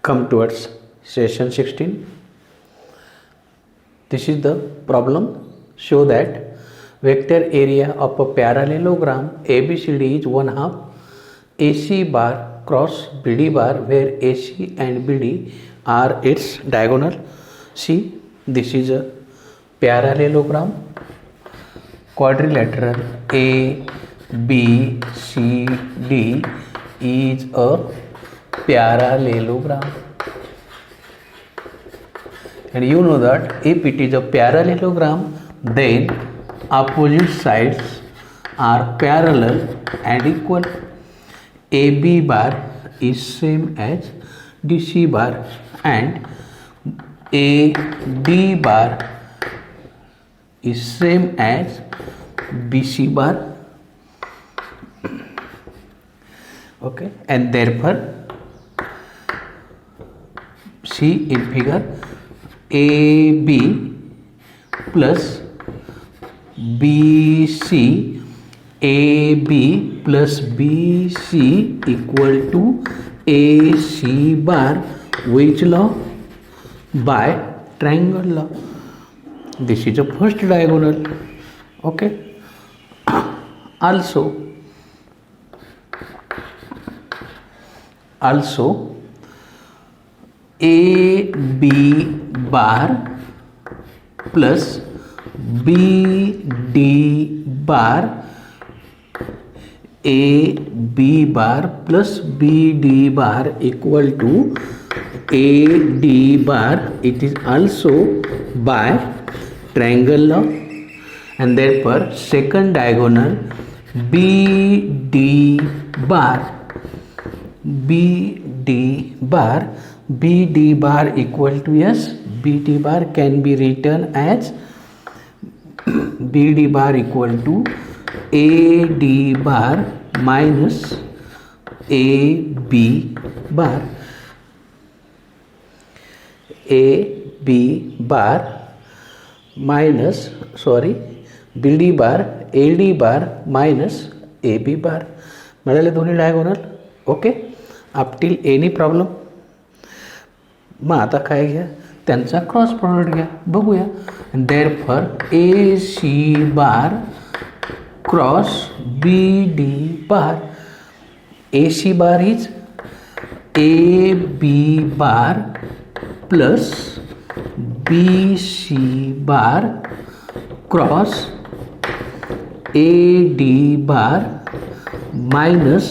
come towards session 16. This is the problem. Show that vector area of a parallelogram ABCD is 1/2 AC bar cross BD bar, where AC and BD are its diagonal. See, this is a parallelogram, quadrilateral ABCD is a parallelogram, and you know that if it is a parallelogram, then opposite sides are parallel and equal. AB bar is same as DC bar and AD bar is same as BC bar. Okay, and therefore see in figure, AB plus BC, AB plus BC equal to AC bar. Which law? By triangle law. This is a first diagonal. Okay. Also AB bar plus BD bar, AB bar plus BD bar equal to AD bar. It is also by triangle law, and therefore second diagonal BD bar equal to, yes, BD bar can be written as BD bar equal to AD bar minus AB bar. AB bar minus, BD bar, AD bar minus AB bar. मिळाले दोन्ही diagonal. Okay, up till any problem. मग आता काय घ्या, त्यांचा cross product घ्या, बघूया. Therefore AC bar cross BD bar, AC bar is AB bar plus BC bar cross AD bar minus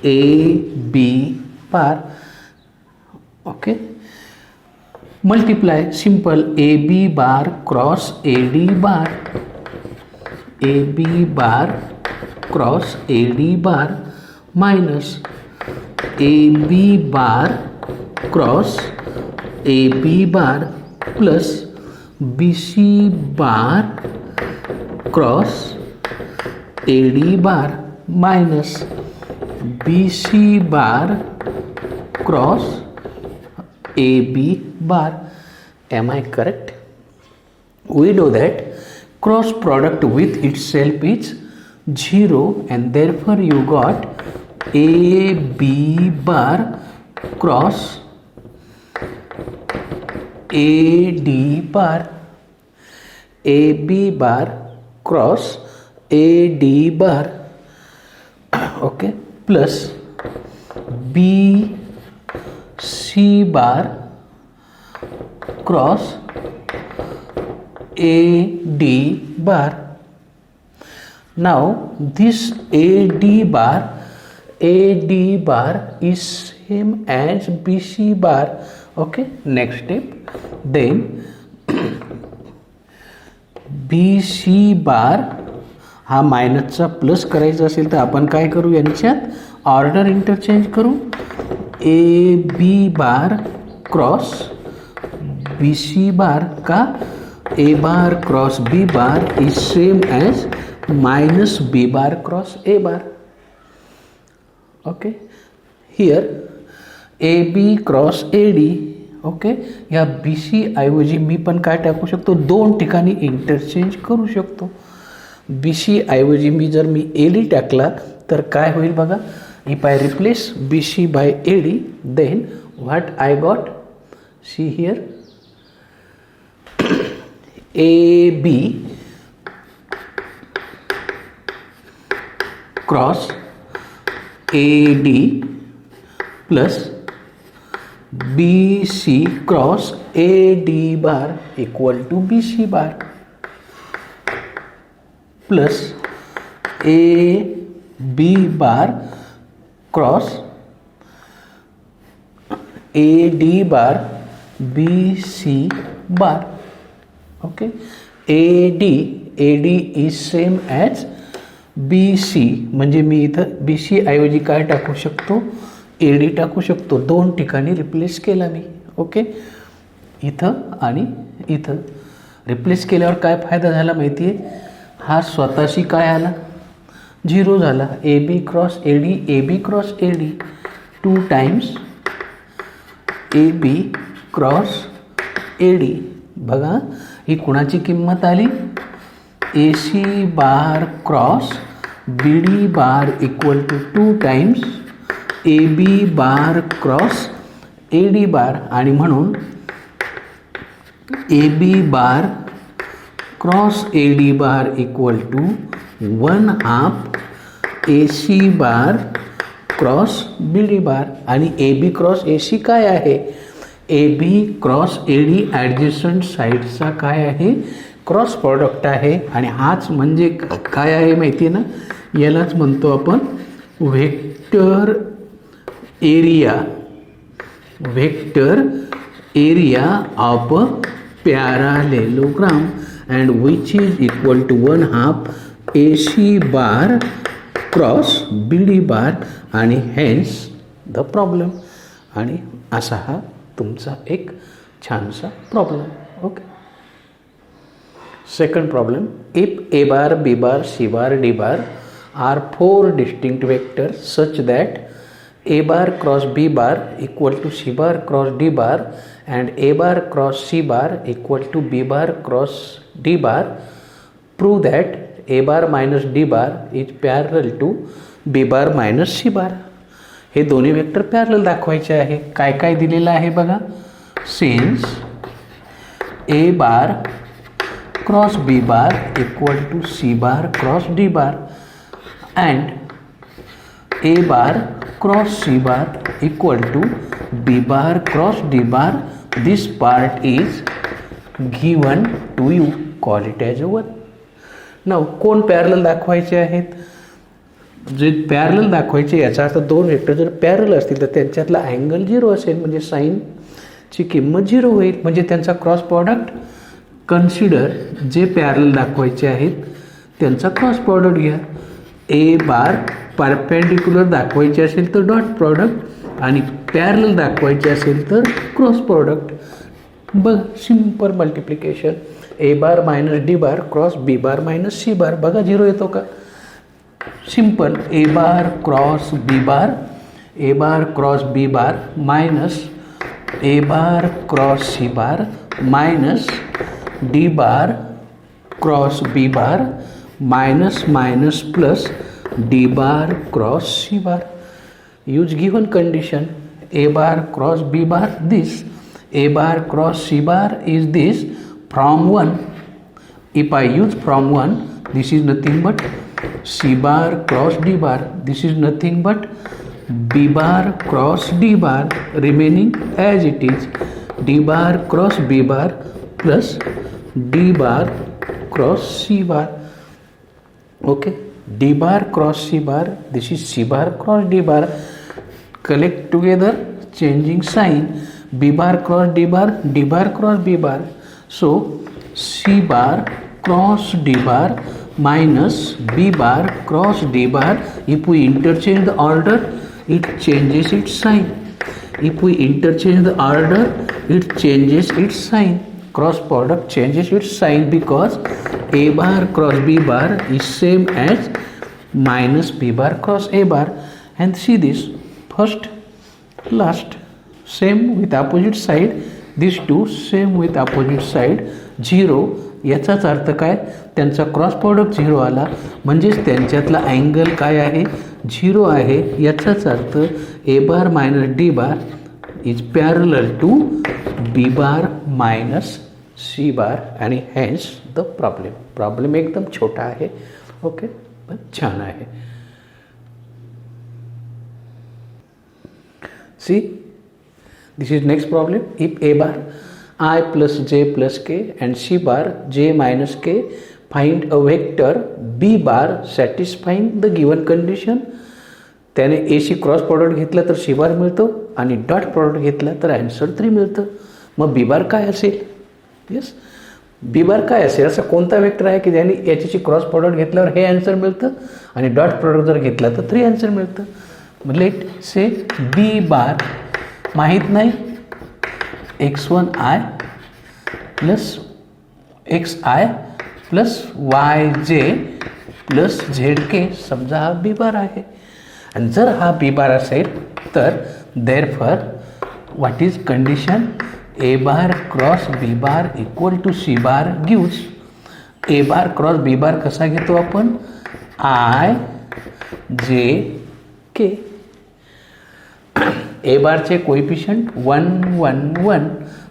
AB bar. Okay, multiply, simple, AB bar cross AD bar, AB bar cross AD bar minus AB bar cross AB bar plus BC bar cross AD bar minus BC bar cross AB bar. Am I correct? We know that cross product with itself is 0, and therefore you got AB bar cross AD bar, AB bar cross AD bar. Okay, plus BC bar cross AD bar. Now this AD bar is same as BC bar. Okay, next step, then BC bar हा मायनसचा plus करायचा असेल तर आपण काय करू, यांच्यात order interchange करू. AB bar cross BC bar का A bar cross B bar is same as minus B bar cross A bar. Okay, here AB cross AD. ओके, या BC ऐवजी मी पण काय टाकू शकतो, दोन ठिकाणी इंटरचेंज करू शकतो. BC ऐवजी मी AD टाकला तर काय होईल बघा, if I replace BC by AD, then what I got, see here, AB cross AD plus BC cross AD bar equal to BC bar plus AB bar cross AD bar BC bar. Okay, AD is same as BC, म्हणजे मी इथं BC ऐवजी काय टाकू शकतो, AD टाकू शकतो. दोन ठिकाणी रिप्लेस केला मी. ओके, इथं आणि इथं रिप्लेस केल्यावर काय फायदा झाला माहिती आहे, हा स्वतःशी काय आला, 0 झाला. AB cross AD, AB cross AD 2 times AB cross AD. बघा ही कुणाची किंमत आली, AC bar cross BD bar equal to 2 times AB bar cross AD bar, आणि म्हणून AB bar cross AD bar equal to 1/2 AC bar cross BD bar. आणि AB cross AC काय आहे, AB क्रॉस AD ॲडजस्टंट साईडचा काय आहे, cross product आहे. आणि हाच म्हणजे काय आहे माहिती आहे ना, यालाच म्हणतो आपण vector area, vector area of a parallelogram and which is equal to 1/2 AC bar cross BD bar, आणि हेन्स द प्रॉब्लेम. आणि असा हा तुमचा एक छानसा problem. Okay, second problem, if A bar, B bar, C bar, D bar are 4 distinct vectors such that A bar cross B bar equal to C bar cross D bar and A bar cross C bar equal to B bar cross D bar, prove that A bar minus D bar is parallel to B bar minus C bar. हे दोन्ही vector parallel दाखवायचे आहे. काय काय दिलेलं आहे बघा, since A bar cross B bar equal to C bar cross D bar and A bar cross C bar equal to B bar cross D bar, this part is given to you, call it as a 1. नाव कोण parallel दाखवायचे आहेत, जे parallel दाखवायचे याचा अर्थ दोन vector जर पॅरलल असतील तर त्यांच्यातला अँगल 0 असेल, म्हणजे साईनची किंमत 0 होईल, म्हणजे त्यांचा क्रॉस प्रॉडक्ट कन्सिडर. जे पॅरलल दाखवायचे आहेत त्यांचा क्रॉस प्रॉडक्ट घ्या. ए बार परपेंडिक्युलर दाखवायचे असेल तर डॉट प्रॉडक्ट, आणि पॅरलल दाखवायचे असेल तर क्रॉस प्रॉडक्ट. बघ, simple multiplication. A bar minus d bar cross B bar minus c bar, बघा 0 येतो का. Simple, a bar cross B bar, a bar cross B bar minus a bar cross c bar minus d bar cross B bar minus minus plus d bar cross c bar. Use given condition, A bar cross B bar this, a bar cross c bar is this from 1. If I use from 1, this is nothing but C bar cross D bar, this is nothing but B bar cross D bar, remaining as it is D bar cross B bar plus D bar cross C bar. Okay, D bar cross C bar, this is C bar cross D bar, collect together changing sign, B bar cross D bar, D bar cross B bar, so C bar cross D bar minus B bar cross D bar. If we interchange the order, it changes its sign. If we interchange the order, it changes its sign. Cross product changes its sign because A bar cross B bar is same as minus B bar cross A bar. And see this, first, last, same with opposite side. These two same with opposite side. 0. याचाच अर्थ काय, त्यांचा cross product 0 आला, म्हणजेच त्यांच्यातला angle काय आहे, 0 आहे. याचाच अर्थ a bar minus d bar is parallel to b bar minus c bar आणि हॅन्स द प्रॉब्लेम एकदम छोटा आहे. ओके, पण छान आहे. See, this is next problem. If a bar I plus j plus k and c bar j minus k, find a vector b bar satisfying the given condition. त्याने ए शी cross product घेतला तर C बार मिळतो आणि dot product घेतला तर answer 3 मिळतं. मग बी bar काय असेल? येस, बी बार काय असेल? असा कोणता वेक्टर आहे की ज्याने याच्याशी क्रॉस प्रॉडक्ट घेतल्यावर हे आन्सर मिळतं आणि डॉट प्रॉडक्ट जर घेतला तर 3 आन्सर मिळतं. मग लेट से बी बार माहीत नाही x1i plus xi plus yj plus zk, समजा हा बी बार आहे. आणि जर हा बी बार असेल तर therefore what is condition? A bar cross B bar equal to C bar gives. A bar cross B bar कसा घेतो आपण? आय जे के. ए बारचे कोइफिशियंट 1 1 1,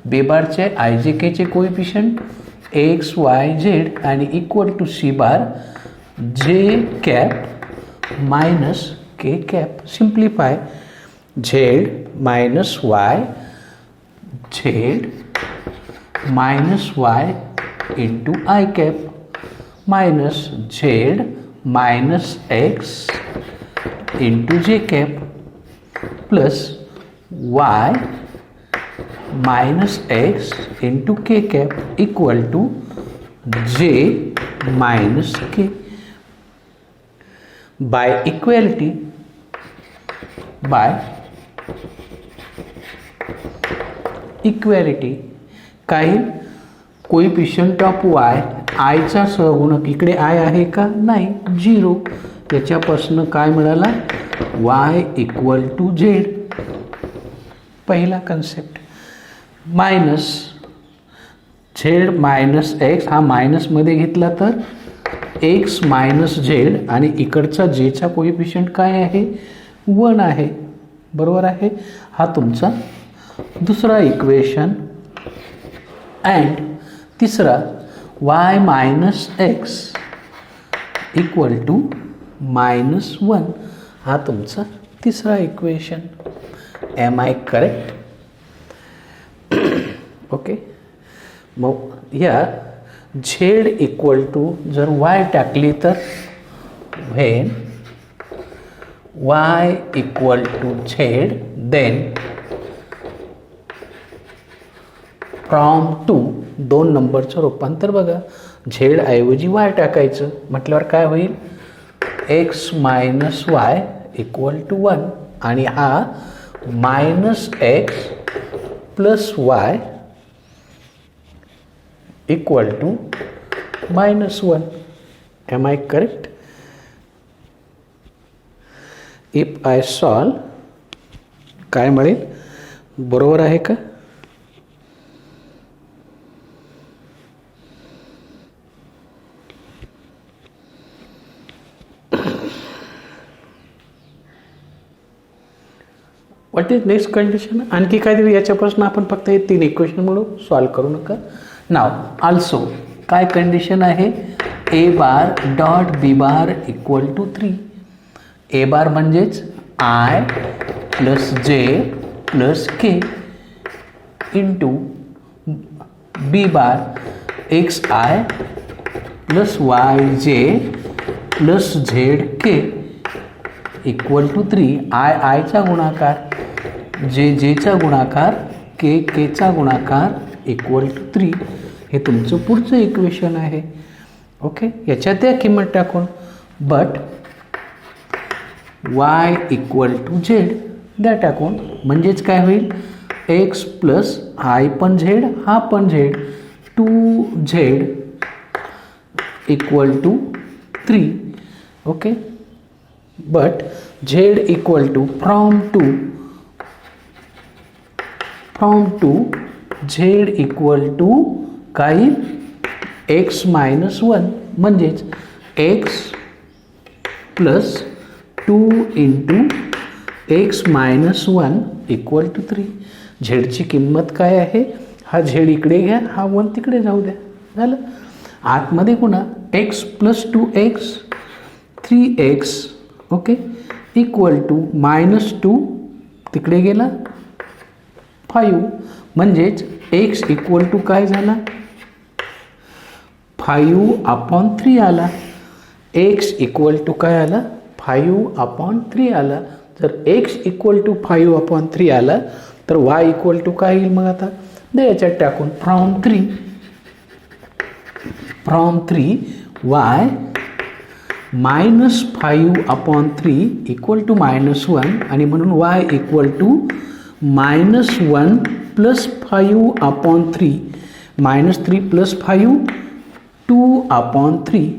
बी बारचे आय जे केचे कोइफिशियंट एक्स वाय झेड आणि equal to C bar j cap minus k cap. Simplify z minus y z minus y into i cap minus z minus x into j cap plus y minus x into k cap equal to j minus k. By equality काही coefficient of y आयचा सहगुणक, इकडे I आहे का? नाही, 0. त्याच्यापासून काय मिळाला? वाय इक्वल टू झेड, पहिला concept. Minus z minus x, हा मायनसमध्ये घेतला तर एक्स मायनस झेड आणि इकडचा जेचा कोइफिशियंट काय आहे? 1 आहे. बरोबर आहे. हा तुमचा दुसरा इक्वेशन. अँड तिसरा y minus x equal to minus 1, हा तुमचा तिसरा equation. Am I correct? Okay. मग या झेड इक्वल टू जर वाय टाकली तर when y equal to z then from two, 2 नंबरचं रूपांतर बघा. झेड ऐवजी वाय टाकायचं म्हटल्यावर काय होईल? X minus y equal to 1 आणि हा minus x plus y equal to minus 1. Am I correct? If I solve काय मिळेल? बरोबर आहे का? What is next condition? आणखी काय देऊ याच्यापासून? आपण फक्त हे 3 इक्वेशन म्हणून सॉल्व करू नका. नाव आल्सो काय कंडिशन आहे? A bar dot b bar equal to 3. A bar म्हणजेच i plus j plus k into b bar x i plus y j plus z k equal to 3. I आयचा गुणाकार, जे जेचा गुणाकार, के केचा गुणाकार इक्वल टू 3. हे तुमचं पुढचं इक्वेशन आहे. ओके, याच्यात त्या किंमत टाकून but y equal to Z द्या टाकून, म्हणजेच काय होईल? एक्स प्लस आय पण झेड, हा पण Z, 2z equal to 3. Okay, but Z equal to from to Z equal to काही एक्स मायनस 1 म्हणजेच x plus 2 into x minus 1 equal to 3. झेडची किंमत काय आहे, हा झेड इकडे घ्या, हा 1 तिकडे जाऊ द्या, झालं. आतमध्ये पुन्हा x plus 2x 3x okay equal to -2 तिकडे गेला 5, म्हणजेच x इक्वल टू काय झाला 5/3 आला. x इक्वल टू काय आला 5/3 आला. जर x इक्वल टू 5/3 आला तर y इक्वल टू काय येईल मग आता याच्यात टाकून फ्रॉम 3 y -5/3 इक्वल टू -1 आणि म्हणून y equal to -1 plus 5/3 -3 plus 5 2/3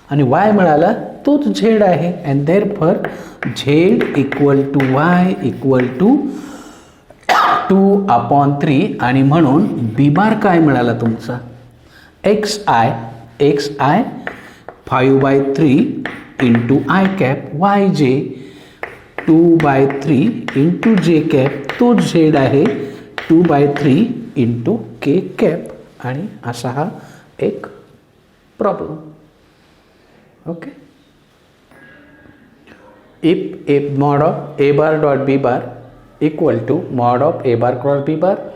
आणि y मिळाला तोच झेड आहे. And therefore z equal to y equal to 2/3 आणि म्हणून बी बार काय मिळाला तुमचा xi 5/3 into i cap yj 2/3 into j cap तोच झेड आहे 2/3 इंटू के कॅप. आणि असा हा एक problem. Okay. If a mod of a bar dot b bar equal to mod of a bar cross B bar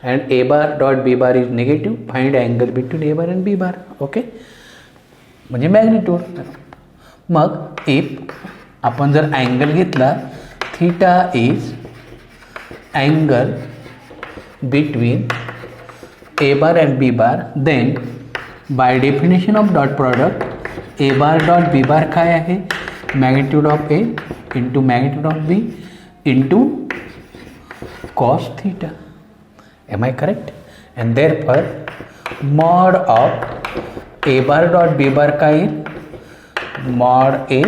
and a bar dot b bar is negative, find angle between a bar and b bar. Okay, म्हणजे magnitude. मग if आपण जर angle घेतला theta is angle between a bar and b bar, then by definition of dot product a bar dot b bar काय आहे magnitude of a into magnitude of b into cos theta. Am I correct? And therefore mod of a bar dot b bar काय येईल mod a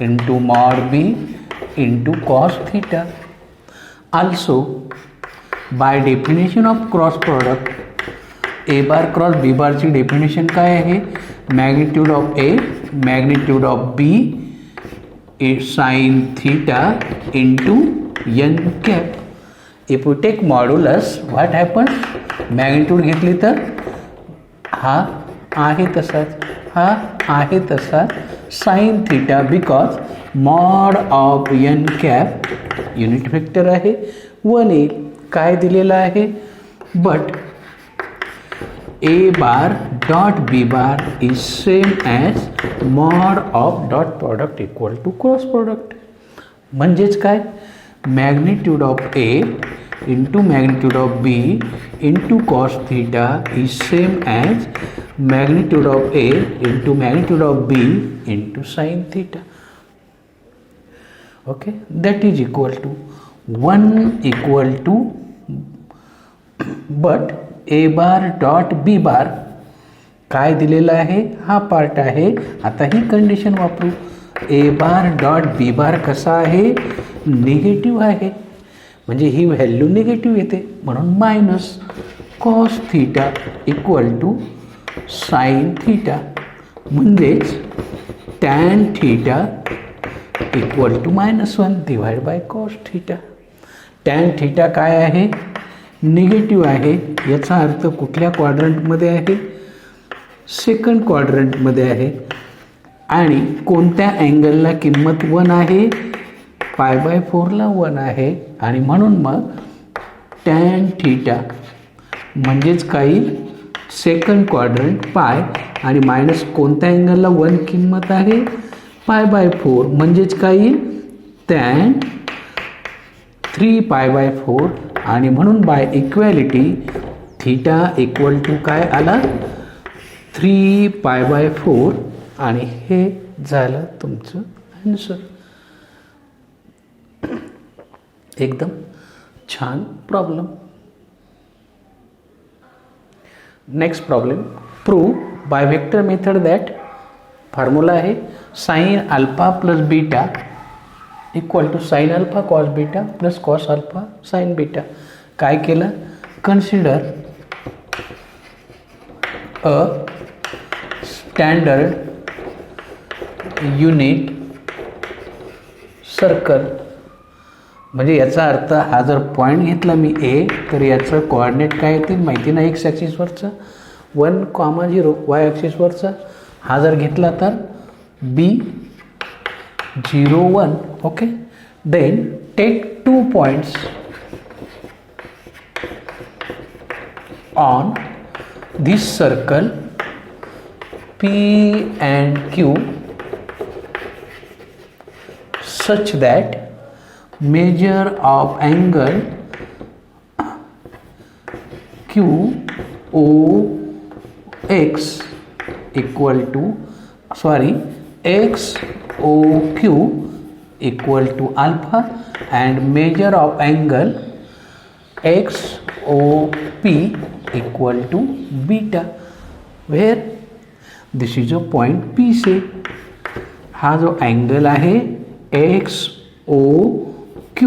into mod b into cos theta. Also by definition of cross product a bar cross b bar ची definition काय आहे magnitude of a magnitude of b is sin theta into n cap. If we take modulus, what happens? Magnitude घेतली तर हा आहे तसाच, हा आहे तसाच sine theta, because mod of n cap unit vector आहे 1 येईल. काय दिलेलं आहे but a bar dot b bar is same as mod of dot product equal to cross product. म्हणजेच काय magnitude of A into magnitude of B into cos theta is same as magnitude of A into magnitude of B into sin theta. Okay, that is equal to 1 equal to but A bar dot B bar काय दिलेला आहे हा part आहे. आता ही condition वापरू. ए bar dot b bar कसा आहे negative आहे, म्हणजे ही व्हॅल्यू निगेटिव्ह येते म्हणून minus cos theta equal to sine theta, म्हणजेच tan theta equal to -1 divide by cos theta. Tan theta काय आहे निगेटिव्ह आहे, याचा अर्थ कुठल्या क्वाड्रंटमध्ये आहे सेकंड क्वाड्रंटमध्ये आहे. आणि कोणत्या अँगलला किंमत 1 आहे π/4ला 1 आहे आणि म्हणून मग टॅन थीटा म्हणजेच काही सेकंड क्वाड्रंट पाय आणि मायनस कोणत्या अँगलला 1 किंमत आहे π/4 म्हणजेच काही टॅन 3π/4 आणि म्हणून by equality theta equal to काय आला 3π/4 आणि हे झालं तुमचं आन्सर. एकदम छान problem. Next problem prove by vector method that formula आहे sine alpha plus beta equal to sine alpha cos beta plus cos alpha sine beta. काय केलं consider a standard unit circle म्हणजे याचा अर्थ हा जर पॉईंट घेतला मी ए, तर याचं कोऑर्डिनेट काय येतील माहिती ना, एक्स ॲक्सिसवरचं 1,0 वाय ॲक्सिसवरचा. हा जर घेतला तर b 0 1. Okay, then take 2 points on this circle P and Q such that measure of angle QOX equal to XOQ equal to alpha and measure of angle XOP equal to beta, where this is a point P से हा जो angle आहे XOQ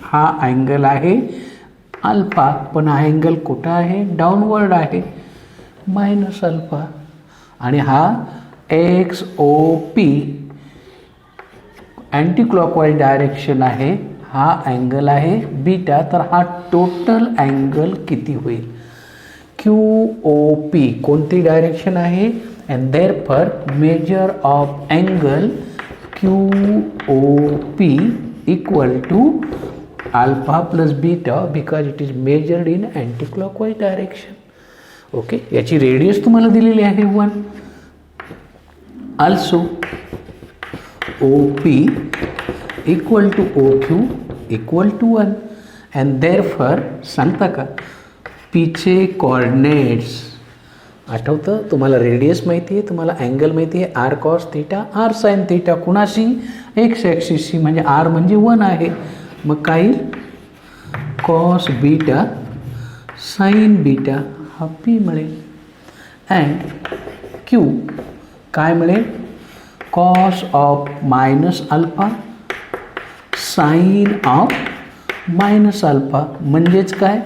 हा angle आहे alpha, पण हा angle कुठं आहे, downward आहे मायनस अल्फा. आणि हा XOP अँटी क्लॉकवाईज डायरेक्शन आहे, हा अँगल आहे बीटा. तर हा टोटल अँगल किती होईल, QOP कोणती डायरेक्शन आहे, and therefore measure of angle QOP equal to alpha plus beta because it is measured in anti-clockwise direction. Okay, याची रेडियस तुम्हाला दिलेली आहे 1. also OP equal to OQ equal to 1 and therefore सांगता का पीचे coordinates आठवतं तुम्हाला, रेडियस माहिती आहे, तुम्हाला अँगल माहिती आहे, r cos theta r sine theta, कुणाशी एक्स ॲक्सिसशी, म्हणजे आर म्हणजे 1 आहे. मग काय कॉस बीटा साइन बीटा हा पी मिळेल. अँड क्यू काय मिळेल, cos of minus alpha sine of minus alpha, म्हणजेच काय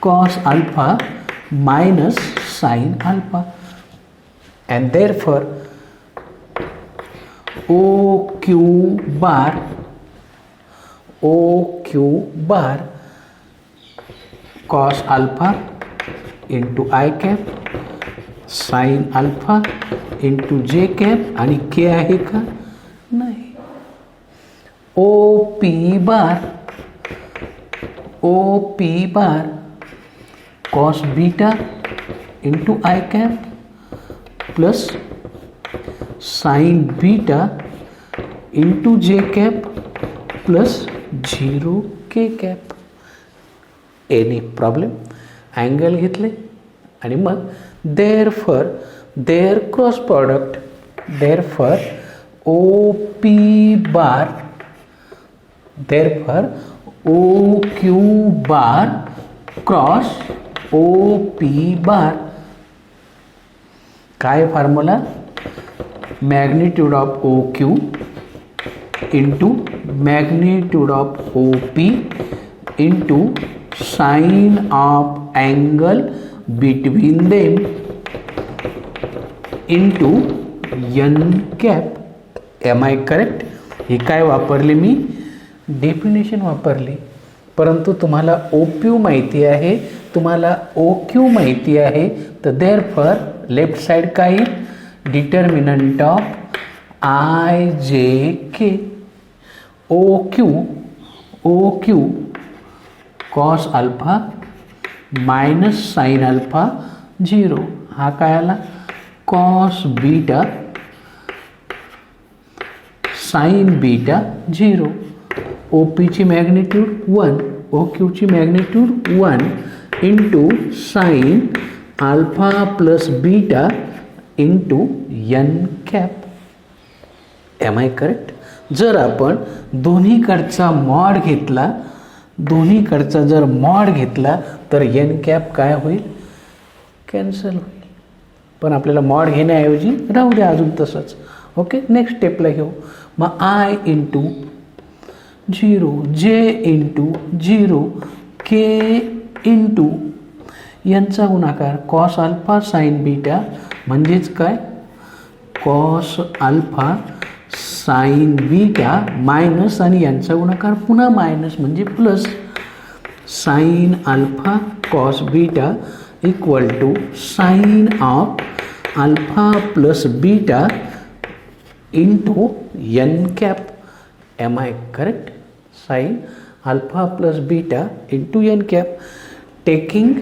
cos alpha minus sine alpha. and therefore OQ bar cos alpha into I cap sin alpha into j cap आणि k आहे का नाही. OP bar cos beta into I cap plus sin beta into j cap plus 0 k cap. Any problem, angle घेतले आणि मग therefore their cross product, therefore OP bar OQ bar cross OP bar. काय formula, magnitude of OQ into magnitude of OP into sine of angle between them into n cap. Am I correct. ही काय वापरली मी, definition वापरली, परंतु तुम्हाला OQ माहिती आहे, तुम्हाला OQ माहिती आहे, तर देअरफॉर लेफ्ट साइड काय येईल, determinant of IJK OQ cos alpha minus sine alpha 0. हा काय आला, कॉस बीटा साइन बीटा 0. OPची मॅग्निट्यूड 1, OQची magnitude 1 into sine alpha plus beta into n cap. Am I correct. जर आपण दोन्हीकडचा मॉड घेतला, जर मॉड घेतला तर n कॅप काय होईल, कॅन्सल होईल. पण आपल्याला मॉड घेण्याऐवजी राहू द्या अजून तसंच. ओके, नेक्स्ट स्टेपला घेऊ. मग I into 0 j into 0 k into यांचा गुणाकार कॉस अल्फा साइन बीटा, म्हणजेच काय cos alpha sine beta minus आणि यांचा गुणाकार पुन्हा मायनस म्हणजे plus sine alpha cos beta equal to sine of alpha plus beta into n cap. Am I correct? Sine alpha plus beta into n cap taking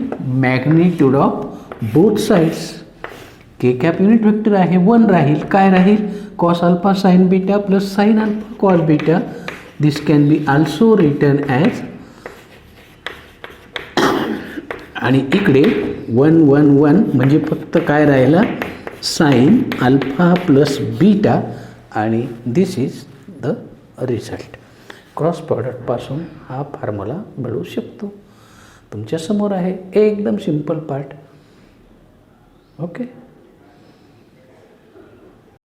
magnitude of both sides. K cap unit vector आहे 1 राहील. काय राहील? Cos alpha sine beta plus sign alpha cos beta. This can be also written as आणि इकडे 1 1 1 म्हणजे फक्त काय राहिला साइन अल्फा प्लस बीटा आणि दिस इज द रिझल्ट. क्रॉस प्रॉडक्टपासून हा फॉर्म्युला मिळू शकतो. तुमच्यासमोर आहे एकदम सिंपल पार्ट. ओके.